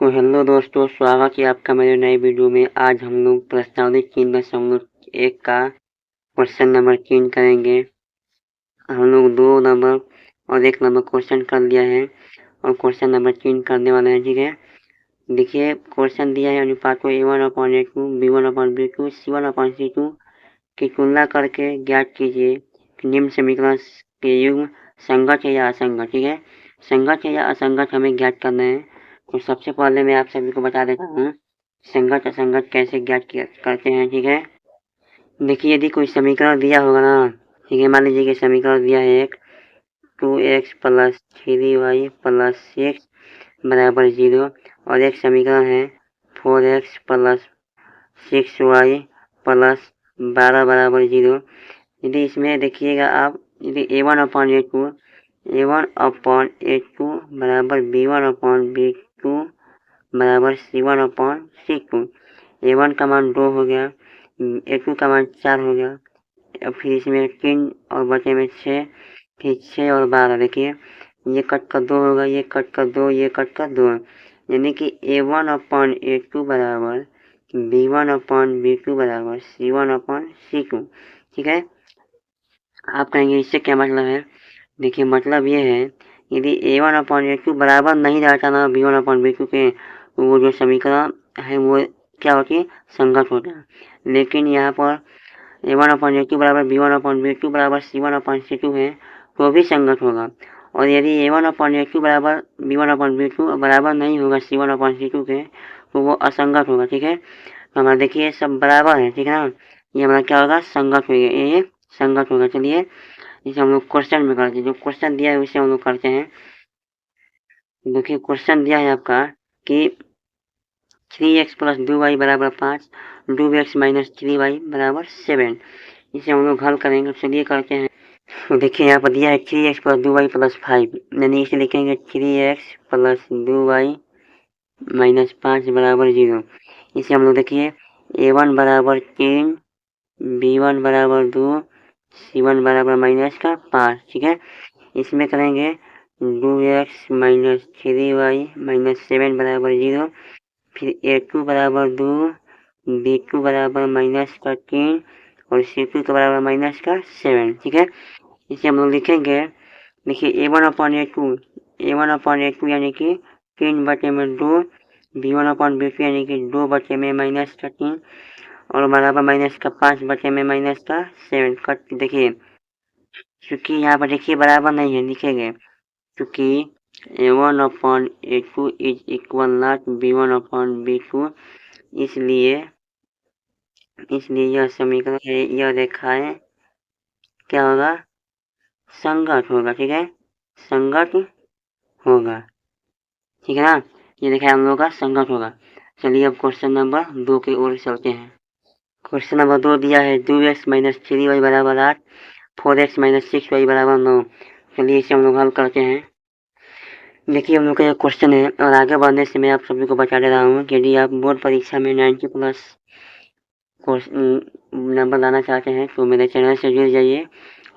तो हेलो दोस्तों, स्वागत है आपका मेरे नए वीडियो में। आज हम लोग प्रश्नावली 3.1 का क्वेश्चन नंबर 3 करेंगे। हम लोग 2 नंबर और 1 नंबर क्वेश्चन कर लिया है और क्वेश्चन नंबर 3 करने वाले हैं। ठीक है, देखिए क्वेश्चन दिया है अनुपातों A1/A2, B1/B2, C1/C2 की तुलना करके ज्ञात कीजिए कि निम्न समीकरण के युग्म संगत है या असंगत। ठीक है, संगत है या असंगत हमें ज्ञात करना है। तो सबसे पहले मैं आप सभी को बता देता हूँ संगत असंगत कैसे ज्ञात करते हैं। ठीक है, देखिए यदि कोई समीकरण दिया होगा ना, ठीक है, मान लीजिए कि समीकरण दिया है एक 2x + 3y + 6 बराबर 0 और एक समीकरण है 4x + 6y + 12 बराबर 0। यदि इसमें देखिएगा आप, यदि A1/A2 बराबर B1/B2 बराबर C1/C2। A1 का मान 2 हो गया, A2 का मान 4 हो गया, और फिर इसमें 3 और बचे में 6, फिर 6 और 12। देखिए ये कट कर 2 होगा, ये कट कर 2, ये कट कर 2, यानी कि A1/A2 बराबर B1/B2 बराबर C1/C2। ठीक है, आप कहेंगे इससे क्या मतलब है। देखिए मतलब ये है, यदि A1/A2 बराबर नहीं रहता ना B1/B2 के, तो वो जो समीकरण है वो क्या होती है, संगत होता है। लेकिन यहाँ पर A1/A2 बराबर B1/B2 बराबर C1/C2 है तो भी संगत होगा। और यदि A1/A2 बराबर B1/B2 बराबर नहीं होगा C1/C2 के, तो वो असंगत होगा। ठीक है, तो हमारा देखिए सब बराबर है। ठीक है ना, ये हमारा क्या होगा, संगत होगा, ये संगत होगा। चलिए इसे हम लोग क्वेश्चन में करते हैं, जो क्वेश्चन दिया है उसे हम लोग करते हैं। देखिए क्वेश्चन दिया है आपका कि 3x + 2y बराबर 5, 2x - 3y बराबर 7। इसे हम लोग हल करेंगे। चलिए करते हैं। तो देखिए यहाँ पर दिया है 3x + 2y + 5, यानी इसे लिखेंगे 3x + 2y - 5 बराबर 0। इसे हम लोग देखिए A1 बराबर 3, B1 बराबर 2, C1 बराबर -5। ठीक है, इसमें करेंगे 2x - 3y - 7 बराबर 0, फिर A2 बराबर 2, B2 बराबर -3 और C2 के बराबर -7। ठीक है, इसे हम लोग लिखेंगे। देखिए A1/A2 यानी कि 3/2, B1/B2 यानी कि 2/में -3 और बराबर -5 बचे में -7। कट देखिए, क्योंकि यहाँ पर देखिए बराबर नहीं है, लिखेंगे क्योंकि A1/A2 is equal not B1/B2, इसलिए यह समीकरण है, यह रेखाएं क्या होगा, संगत होगा। ठीक है, संगत होगा। ठीक है ना, ये देखा हम लोग का संगत होगा। चलिए अब क्वेश्चन नंबर 2 की ओर चलते हैं। क्वेश्चन नंबर 2 दिया है 2x - 3y बराबर 8, 4x - 6y बराबर 9। चलिए इसे हम लोग हल करते हैं। देखिए हम लोग का ये क्वेश्चन है, और आगे बढ़ने से मैं आप सभी को बता दे रहा हूँ कि यदि आप बोर्ड परीक्षा में 90+ नंबर लाना चाहते हैं तो मेरे चैनल से जुड़ जाइए,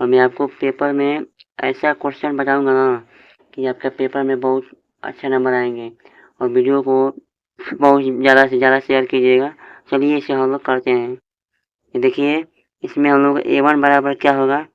और मैं आपको पेपर में ऐसा क्वेश्चन बताऊंगा ना कि आपके पेपर में बहुत अच्छा नंबर आएंगे। और वीडियो को बहुत ज़्यादा से ज़्यादा शेयर कीजिएगा। चलिए इसे हम लोग करते हैं। देखिए इसमें हम लोग A1 बराबर क्या होगा,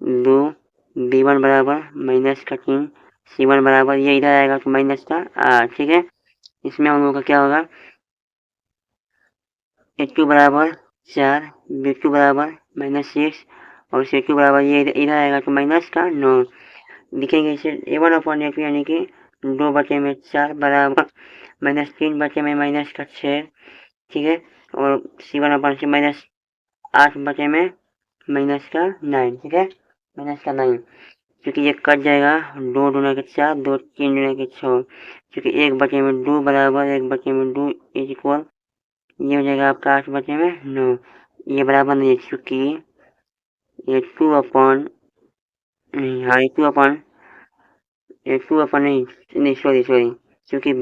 2, B1 बराबर -3, C1 बराबर ये इधर आएगा तो -8। ठीक है, इसमें हम लोग का क्या होगा, A2 बराबर 4, B2 बराबर -6 और C2 बराबर ये इधर आएगा तो -9। लिखेंगे इसे A1/A2 यानी कि 2/4 बराबर -3 बचे में -6। ठीक है, और C1/8 बचे में -9। ठीक है, -9, क्योंकि ये कट जाएगा, 2 दूना के 4, 2 3 दूना के 6, क्योंकि 1 बचे में 2 बराबर 1 बचे में 2 इज इक्वल, ये हो जाएगा आपका 8 बचे में 9। ये बराबर नहीं है क्योंकि ये 2 अपॉन हाँ A2 अपन नहीं सॉरी क्योंकि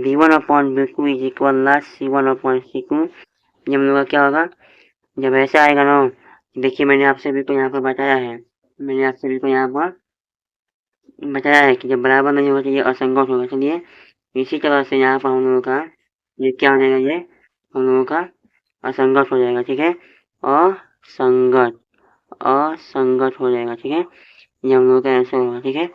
B1/B2 is equal not C1/C2। ये हम लोग का क्या होगा, जब ऐसा आएगा ना, देखिए मैंने आप सभी को यहाँ पर बताया है, कि जब बराबर नहीं होगा तो ये असंगत होगा। चलिए इसी तरह से यहाँ पर हम लोगों का ये क्या हो जाएगा, ये हम लोगों का असंगत हो जाएगा, ठीक है, असंगत, असंगत हो जाएगा, ठीक है, ये हम लोगों का आंसर होगा, ठीक है।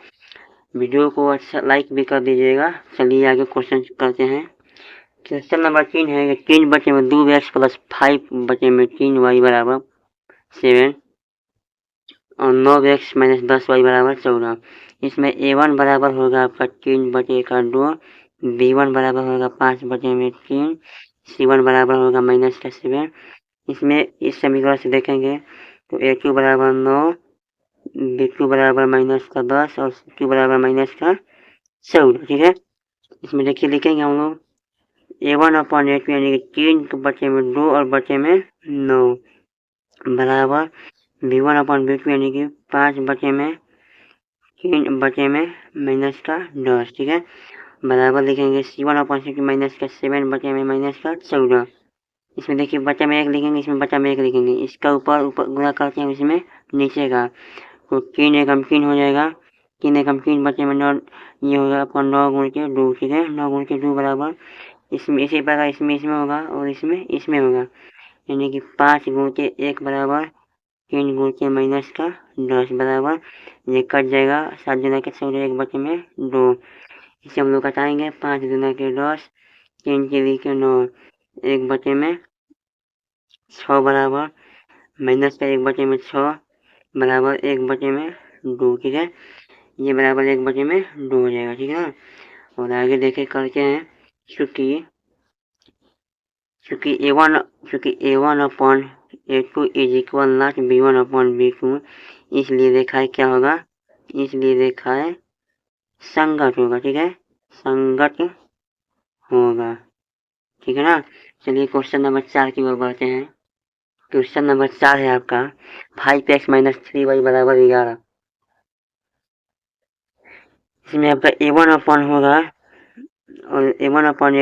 वीडियो को अच्छा लाइक भी कर दीजिएगा। चलिए आगे क्वेश्चन करते हैं। क्वेश्चन नंबर 3 है, 3 बचे में 2x प्लस 5 बचे में 3y बराबर 7 और 9x माइनस 10y बराबर 14। इसमें a1 बराबर होगा आपका 3 बटे का 2, b1 बराबर होगा 5 बटे में 3, c1 बराबर होगा माइनस का 7। इसमें इस समीकरण से देखेंगे तो a2 बराबर 9, b2 बराबर माइनस का 10 और c2 बराबर माइनस का 14, ठीक है। इसमें देखिए लिखेंगे हम लोग a1 अपॉन a2 यानी कि 3 बचे में 2 और बचे में 9 बराबर b1 अपॉन b2 यानी कि 5 बचे में 3 बचे में माइनस का 10, ठीक है, बराबर लिखेंगे c1 अपॉन c2 माइनस का 7 बचे में माइनस का 14। इसमें देखिए बचा में 1 लिखेंगे, इसमें बचा में 1 लिखेंगे, इसका ऊपर गुणा करते हैं, इसमें नीचे का तो 3 एकम 3 हो जाएगा, 3 एकम 3 बचे में 9, ये होगा अपॉन 9 गुण के 2, ठीक है, 9 गुण के 2 बराबर इसमें इसी प्रकार इसमें होगा और इसमें होगा, यानी कि 5 गुण के 1 बराबर 3 गुण के माइनस का 10 बराबर ये कट जाएगा, 7 दुना के 14, 1 बचे में 2, इसे हम लोग घटाएंगे, 5 दुना के 10, 3 के 20 के 9, 1 बचे में 6 बराबर माइनस का 1 बचे में 6 बराबर 1 बचे में 2, ठीक है, ये बराबर 1 बचे में 2 हो जाएगा, ठीक है ना। और आगे देखे करते हैं, चूँकि a1 upon a2 is equal not b1 upon b2, इसलिए रेखाएं क्या होगा, इसलिए रेखाएं संगत होगा, ठीक है, संगत होगा, ठीक है ना। चलिए क्वेश्चन नंबर 4 की ओर बढ़ते हैं। क्वेश्चन नंबर 4 है आपका 5x माइनस 3y बराबर 11। इसमें आपका a1 अपॉन होगा और a1 अपॉन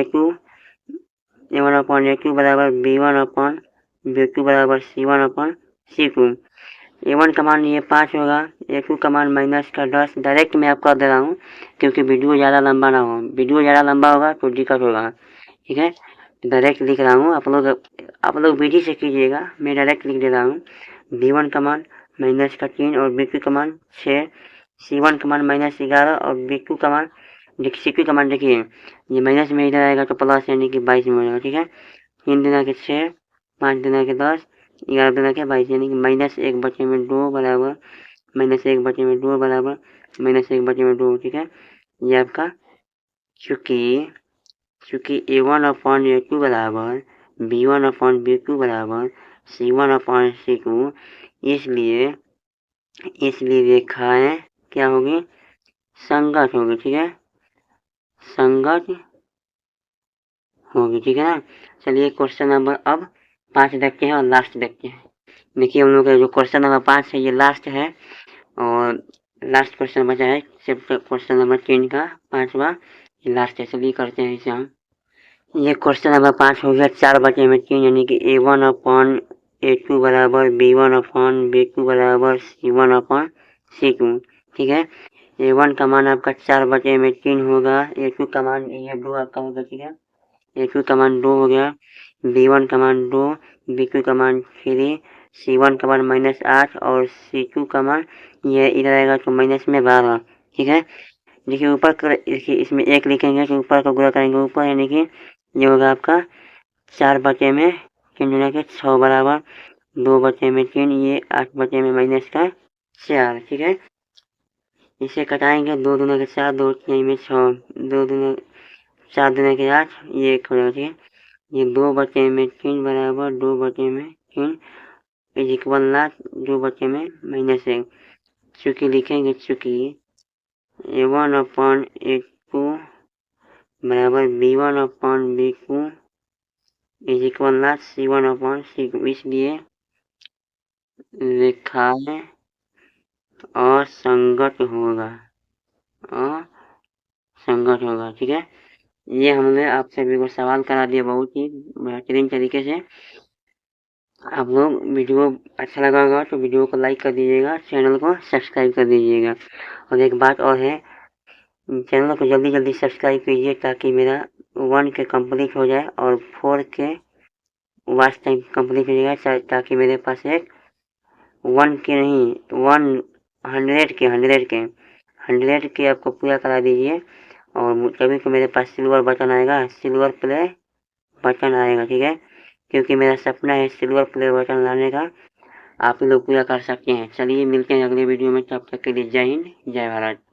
a2 बराबर b1 अपॉन b2 बराबर c1 अपॉन c2। a1 का मान ये 5 होगा, a2 का मान माइनस का 10। डायरेक्ट मैं आपको दे रहा हूँ क्योंकि वीडियो ज़्यादा लंबा ना हो, वीडियो ज़्यादा लंबा होगा तो दिक्कत होगा, ठीक है, डायरेक्ट लिख रहा हूँ, आप लोग विधि से कीजिएगा, मैं डायरेक्ट लिख दे रहा हूँ। b1 का मान माइनस का 3 और b2 का मान 6, c1 का मान माइनस 11 और b2 का मान c2 का मान देखिए ये माइनस में इधर आएगा तो प्लस यानी कि 22 में हो जाएगा, ठीक है, 3 दुना के 6, 5 दुना के 10, 11 दुना के 22 यानी कि माइनस 1 बचे में 2 बराबर माइनस 1 बचे में 2 बराबर माइनस 1 बचे में 2, ठीक है, ये आपका चूँकि a1 अपॉन a2 बराबर b1 अपॉन b2 बराबर c1 अपॉन c2, इसलिए रेखाएं क्या होगी, संगत होगी, ठीक है, संगत होगी, ठीक है ना। चलिए क्वेश्चन नंबर अब 5 देखते हैं और लास्ट देखते हैं। देखिए हम लोग का जो क्वेश्चन नंबर 5 है ये लास्ट है और लास्ट क्वेश्चन बचा है चैप्टर क्वेश्चन नंबर 3 का 5वां, ये लास्ट है। चलिए करते हैं इसे हम। ये क्वेश्चन नंबर 5 हो गया 4 बचे में 3 यानी कि a1 अपॉन a2 बराबर b1 अपॉन b2 बराबर c1 अपॉन c2, ठीक है। a1 का मान आपका 4 बचे में 3 होगा, a2 का मान ये 2 आपका होगा, ठीक है, a2 का मान 2 हो गया, b1 का मान 2, b2 का मान 3, c1 का मान माइनस 8 और c2 का मान ये इधर आएगा तो माइनस में 12, ठीक है। देखिए ऊपर देखिए इसमें 1 लिखेंगे तो ऊपर का गुणा करेंगे ऊपर, यानी कि ये होगा आपका 4 बचे में 3 दुना के 6 बराबर 2 बचे में 3, ये 8 बचे में माइनस का 4, ठीक है। इसे कटाएंगे 2 दुना के 4, 2 3 में 6, 2 दुना 4 दुना के 8, ये 1 हो जाएगा, ठीक है। ये 2 बचे में 3 बराबर 2 बचे में 3 इज इक्वल ना 2 बचे में माइनस 1। चूँकि लिखेंगे चूँकि a1 अपॉन a2 बराबर b1 upon b2 is equal ना c1 अपॉन c2, इसलिए रेखाएं असंगत होगा, ठीक है। ये हमने आप सभी को सवाल करा दिया बहुत ही बेहतरीन तरीके से। आप लोग वीडियो अच्छा लगा होगा तो वीडियो को लाइक कर दीजिएगा, चैनल को सब्सक्राइब कर दीजिएगा। और एक बात और है, चैनल को जल्दी जल्दी सब्सक्राइब कीजिए ताकि मेरा 1 के कंप्लीट हो जाए और 4 के वॉच टाइम कंप्लीट हो जाएगा, ताकि मेरे पास एक 1 के नहीं 100 के आपको पूरा करा दीजिए और तभी तो मेरे पास सिल्वर बटन आएगा, सिल्वर प्ले बटन आएगा, ठीक है। क्योंकि मेरा सपना है सिल्वर प्ले बटन लाने का, आप लोग पूरा कर सकते हैं। चलिए मिलते हैं अगले वीडियो में, तब तक के लिए जय हिंद जय भारत।